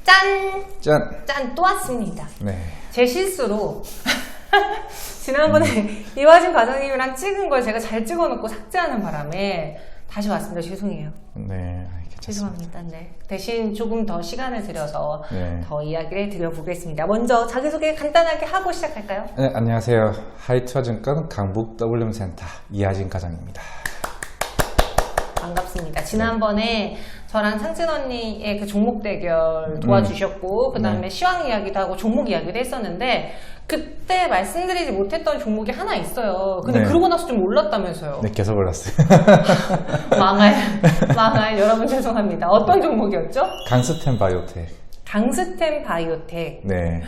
짠! 짠! 짠! 또 왔습니다. 네. 제 실수로 지난번에 이화진 과장님이랑 찍은 걸 제가 잘 찍어놓고 삭제하는 바람에 다시 왔습니다. 죄송해요. 네. 죄송합니다. 네. 대신 조금 더 시간을 들여서 네. 더 이야기를 드려보겠습니다. 먼저 자기소개 간단하게 하고 시작할까요? 네, 안녕하세요. 하이투자증권 강북 WM센터 이하진 과장입니다. 반갑습니다. 지난번에 저랑 상진 언니의 그 종목 대결 도와주셨고 그 다음에 네. 시황 이야기도 하고 종목 이야기도 했었는데 그때 말씀드리지 못했던 종목이 하나 있어요. 근데 네. 그러고 나서 좀 올랐다면서요. 네, 계속 올랐어요. 망할 여러분 죄송합니다. 어떤 종목이었죠? 강스템 바이오텍. 강스템 바이오텍. 네.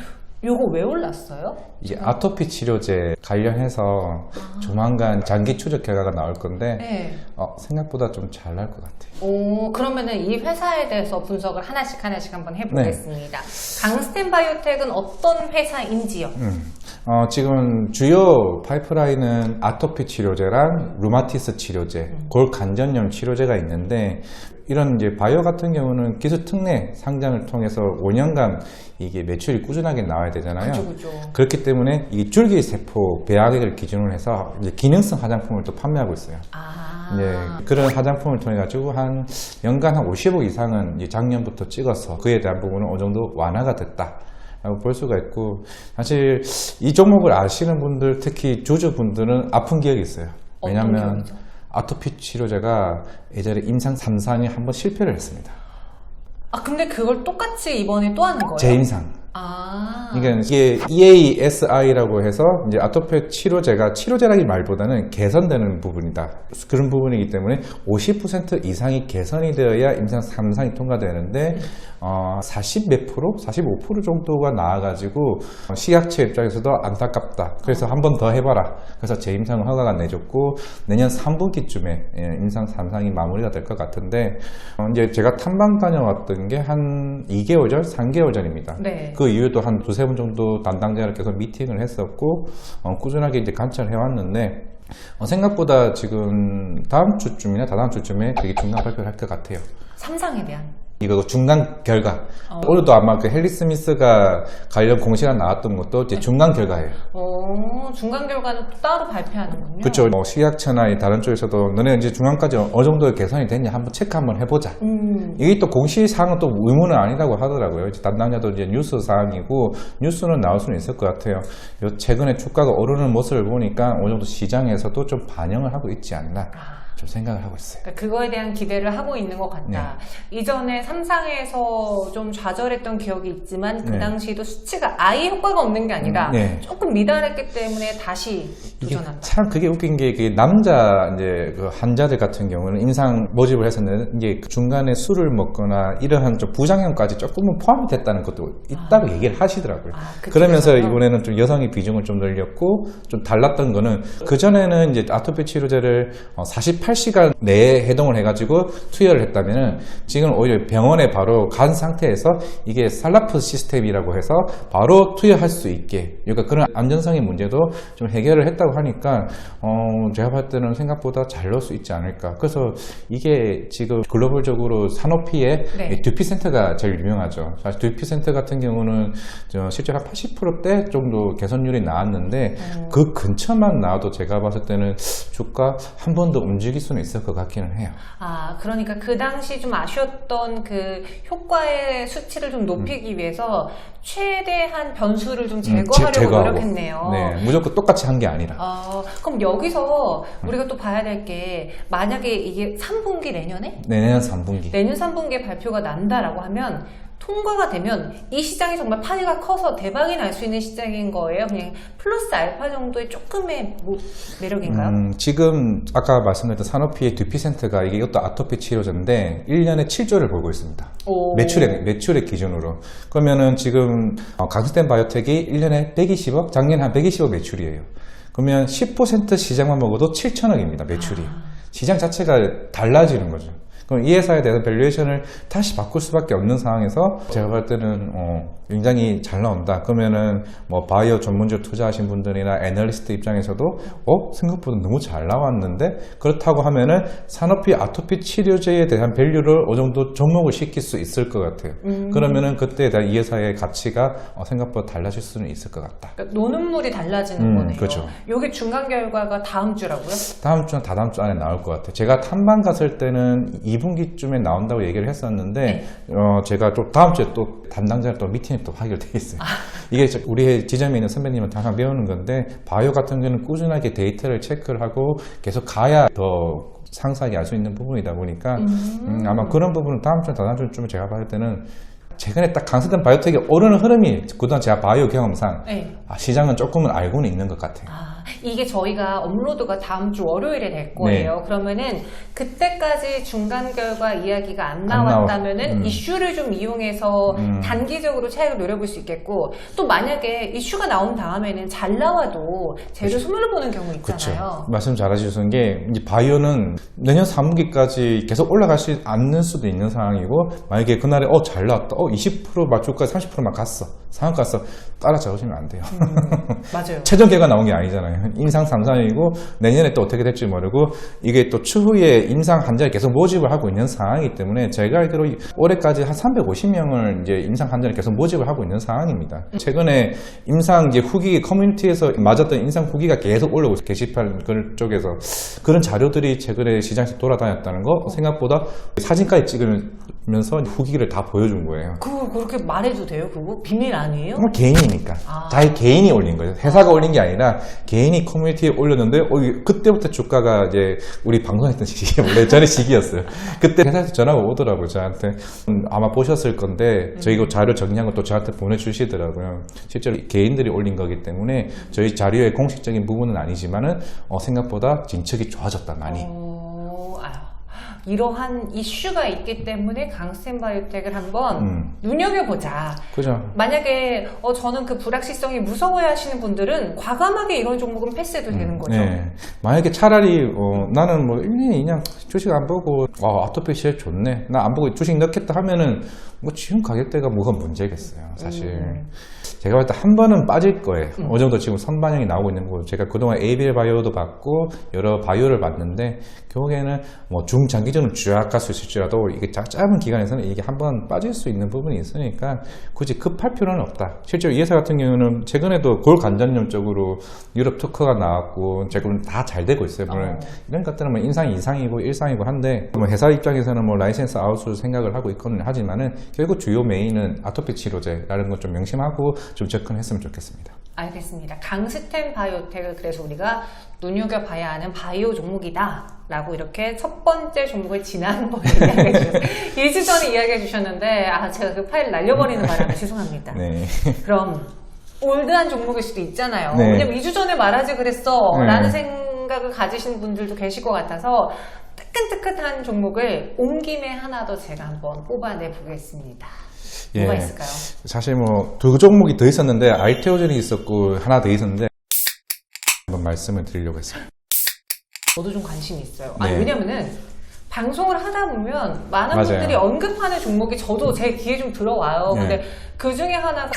요거 왜 올랐어요? 이게 아토피 치료제 관련해서 조만간 장기 추적 결과가 나올 건데 네. 생각보다 좀 잘 나올 것 같아요. 오, 그러면은 이 회사에 대해서 분석을 하나씩 한번 해보겠습니다. 강스템 바이오텍은 어떤 회사인지요? 지금 주요 파이프라인은 아토피 치료제랑 루마티스 치료제, 골관절염 치료제가 있는데 이런 이제 바이오 같은 경우는 기술 특례 상장을 통해서 5년간 이게 매출이 꾸준하게 나와야 되잖아요. 그죠. 그렇기 때문에 이 줄기세포 배양액을 기준으로 해서 이제 기능성 화장품을 또 판매하고 있어요. 네, 그런 화장품을 통해 가지고 한 연간 한 50억 이상은 이제 작년부터 찍어서 그에 대한 부분은 어느 정도 완화가 됐다. 라고 볼 수가 있고, 사실 이 종목을 아시는 분들, 특히 주주분들은 아픈 기억이 있어요. 왜냐하면 아토피 치료제가 예전에 임상 3상이 한번 실패를 했습니다. 아, 근데 그걸 똑같이 이번에 또 하는 거예요? 재임상. 아. 그러니까 이게 EASI라고 해서 이제 아토피 치료제가 치료제라기 말보다는 개선되는 부분이다. 그런 부분이기 때문에 50% 이상이 개선이 되어야 임상 3상이 통과되는데 40 몇 프로? 45% 정도가 나와가지고 식약처 입장에서도 안타깝다. 그래서 한 번 더 해봐라. 그래서 재임상 허가가 내줬고 내년 3분기쯤에 임상 3상이 마무리가 될 것 같은데 이제 제가 탐방 다녀왔던 게 한 2개월 전, 3개월 전입니다. 네. 그 이후에도 한 두세 번 정도 담당자를 계속 미팅을 했었고 꾸준하게 이제 관찰을 해왔는데 생각보다 지금 다음 주쯤이나 다다음 주쯤에 되게 중간 발표를 할 것 같아요. 3상에 대한 이거 중간 결과. 오늘도 아마 그 헨리 스미스가 관련 공시가 나왔던 것도 이제 중간 결과예요. 중간 결과는 또 따로 발표하는군요. 그렇죠. 식약처나 이 다른 쪽에서도 너네 이제 중간까지 어느 정도 개선이 됐냐 한번 체크 한번 해보자. 이게 또 공시 사항은 또 의무는 아니라고 하더라고요. 이제 담당자도 이제 뉴스 사항이고 뉴스는 나올 수는 있을 것 같아요. 최근에 주가가 오르는 모습을 보니까 어느 정도 시장에서도 좀 반영을 하고 있지 않나. 좀 생각을 하고 있어요. 그러니까 그거에 대한 기대를 하고 있는 것 같다. 네. 이전에 3상에서 좀 좌절했던 기억이 있지만 그 당시에도 수치가 아예 효과가 없는 게 아니라 조금 미달했기 때문에 다시 도전한다. 참 그게 웃긴 게 남자 이제 그 환자들 같은 경우는 임상 모집을 해서는 이게 중간에 술을 먹거나 이러한 좀 부작용까지 조금은 포함이 됐다는 것도 있다고 얘기를 하시더라고요. 그러면서 이번에는 좀 여성의 비중을 좀 늘렸고 좀 달랐던 거는 그 전에는 이제 아토피 치료제를 48시간 내에 해동을 해가지고 투여를 했다면은 지금 오히려 병원에 바로 간 상태에서 이게 살라프 시스템이라고 해서 바로 투여할 수 있게 그러니까 그런 안전성의 문제도 좀 해결을 했다고 하니까 제가 봤을 때는 생각보다 잘 넣을 수 있지 않을까. 그래서 이게 지금 글로벌적으로 산오피의 듀피센터가 제일 유명하죠. 사실 듀피센터 같은 경우는 실제로 한 80%대 정도 개선율이 나왔는데 그 근처만 나와도 제가 봤을 때는 주가 한 번 더 움직일 수는 있을 것 같기는 해요. 그러니까 그 당시 좀 아쉬웠던 그 효과의 수치를 좀 높이기 위해서 최대한 변수를 좀 제거하려고 노력했네요. 네, 무조건 똑같이 한 게 아니라. 그럼 여기서 우리가 또 봐야 될 게 만약에 이게 3분기 내년에? 내년 3분기. 내년 3분기에 발표가 난다라고 하면 통과가 되면 이 시장이 정말 파이가 커서 대박이 날 수 있는 시장인 거예요? 그냥 플러스 알파 정도의 조금의 매력인가요? 지금 아까 말씀드렸던 산오피의 듀피센트가 이것도 아토피 치료제인데 1년에 7조를 벌고 있습니다. 매출의 기준으로. 그러면은 지금 강스템 바이오텍이 1년에 120억, 작년에 한 120억 매출이에요. 그러면 10% 시장만 먹어도 7천억입니다, 매출이. 시장 자체가 달라지는 거죠. 그럼 이 회사에 대해서 밸류에이션을 다시 바꿀 수밖에 없는 상황에서 제가 볼 때는 굉장히 잘 나온다. 그러면은 뭐 바이오 전문적으로 투자하신 분들이나 애널리스트 입장에서도 생각보다 너무 잘 나왔는데, 그렇다고 하면은 산업비 아토피 치료제에 대한 밸류를 어느 정도 접목을 시킬 수 있을 것 같아요. 그러면은 그때에 대한 이 회사의 가치가 생각보다 달라질 수는 있을 것 같다. 그러니까 노는물이 달라지는 거네요. 그렇죠. 요게 중간 결과가 다음 주라고요? 다음 주나 다다음 주 안에 나올 것 같아요. 제가 탐방 갔을 때는 2분기쯤에 나온다고 얘기를 했었는데, 제가 또 다음 주에 또 담당자를 또 미팅이 또 하기로 돼 있어요. 이게 우리 지점에 있는 선배님한테 항상 배우는 건데, 바이오 같은 경우는 꾸준하게 데이터를 체크를 하고 계속 가야 더 상세하게 알 수 있는 부분이다 보니까 아마 그런 부분은 다음 주나 다다음 주쯤 제가 봤을 때는 최근에 딱 강세된 바이오텍이 오르는 흐름이 그동안 제가 바이오 경험상 시장은 조금은 알고는 있는 것 같아요. 이게 저희가 업로드가 다음 주 월요일에 될 거예요. 그러면은 그때까지 중간 결과 이야기가 안 나왔다면은 이슈를 좀 이용해서 단기적으로 차익을 노려볼 수 있겠고, 또 만약에 이슈가 나온 다음에는 잘 나와도 재료 소멸을 보는 경우 있잖아요. 그렇죠. 말씀 잘하시는 게, 이제 바이오는 내년 3분기까지 계속 올라가지 않는 수도 있는 상황이고, 만약에 그날에 잘 나왔다, 20% 맞출까 30%만 갔어, 상황 갔어, 따라잡으시면 안 돼요. 맞아요. 최종 결과 나온 게 아니잖아요. 임상 3상이고 내년에 또 어떻게 될지 모르고, 이게 또 추후에 임상 환자를 계속 모집을 하고 있는 상황이기 때문에, 제가 알기로 올해까지 한 350명을 이제 임상 환자를 계속 모집을 하고 있는 상황입니다. 최근에 임상 이제 후기 커뮤니티에서 맞았던 임상 후기가 계속 올라오고 있어요. 게시판 쪽에서 그런 자료들이 최근에 시장에서 돌아다녔다는 거, 생각보다 사진까지 찍으면서 후기를 다 보여준 거예요. 그거 그렇게 말해도 돼요? 그거 비밀 아니에요? 개인이니까. 자기 개인이 올린 거예요. 회사가 올린 게 아니라 개인이 커뮤니티에 올렸는데, 그때부터 주가가 이제 우리 방송했던 시기, 원래 전에 시기였어요. 그때 회사에서 전화가 오더라고요, 저한테. 아마 보셨을 건데, 저희 그 자료 정리한 것도 저한테 보내주시더라고요. 실제로 개인들이 올린 거기 때문에 저희 자료의 공식적인 부분은 아니지만은, 생각보다 진척이 좋아졌다, 많이. 이러한 이슈가 있기 때문에 강스텐 바이오텍을 한번 눈여겨보자. 그죠. 만약에 저는 그 불확실성이 무서워해 하시는 분들은 과감하게 이런 종목은 패스해도 되는 거죠. 네. 만약에 차라리 나는 뭐 1년, 2년 주식 안 보고 아토피 제일 좋네, 나 안 보고 주식 넣겠다 하면은 뭐 지금 가격대가 뭐가 문제겠어요, 사실. 제가 볼 때 한 번은 빠질 거예요. 어느 정도 지금 선반영이 나오고 있는 거고, 제가 그동안 ABL 바이오도 봤고 여러 바이오를 봤는데, 결국에는 뭐 중장기적으로 쫙 갈 수 있을지라도 이게 짧은 기간에서는 이게 한 번 빠질 수 있는 부분이 있으니까 굳이 급할 필요는 없다. 실제로 이 회사 같은 경우는 최근에도 골관절염 쪽으로 유럽 특허가 나왔고 지금 다 잘 되고 있어요. 물론 이런 것들은 뭐 인상 이상이고 일상이고 한데, 뭐 회사 입장에서는 뭐 라이센스 아웃을 생각을 하고 있거든요. 하지만은 결국 주요 메인은 아토피 치료제라는 걸 좀 명심하고 좀 접근했으면 좋겠습니다. 알겠습니다. 강스텐 바이오텍을 그래서 우리가 눈여겨봐야 하는 바이오 종목이다 라고 이렇게 첫 번째 종목을 지난번에 이야기해 주셨어요. 2주 전에 이야기해 주셨는데 제가 그 파일 날려버리는 바람에 죄송합니다. 네. 그럼 올드한 종목일 수도 있잖아요. 네. 왜냐면 2주 전에 말하지 그랬어 라는 생각을 가지신 분들도 계실 것 같아서 뜨끈뜨끈한 종목을 온 김에 하나 더 제가 한번 뽑아내 보겠습니다. 뭐가 있을까요? 사실 뭐 두 종목이 더 있었는데, 알테오젠이 있었고 하나 더 있었는데 한번 말씀을 드리려고 했어요. 저도 좀 관심이 있어요. 네. 왜냐면은 방송을 하다 보면 많은 맞아요. 분들이 언급하는 종목이 저도 제 귀에 좀 들어와요. 네. 근데 그 중에 하나가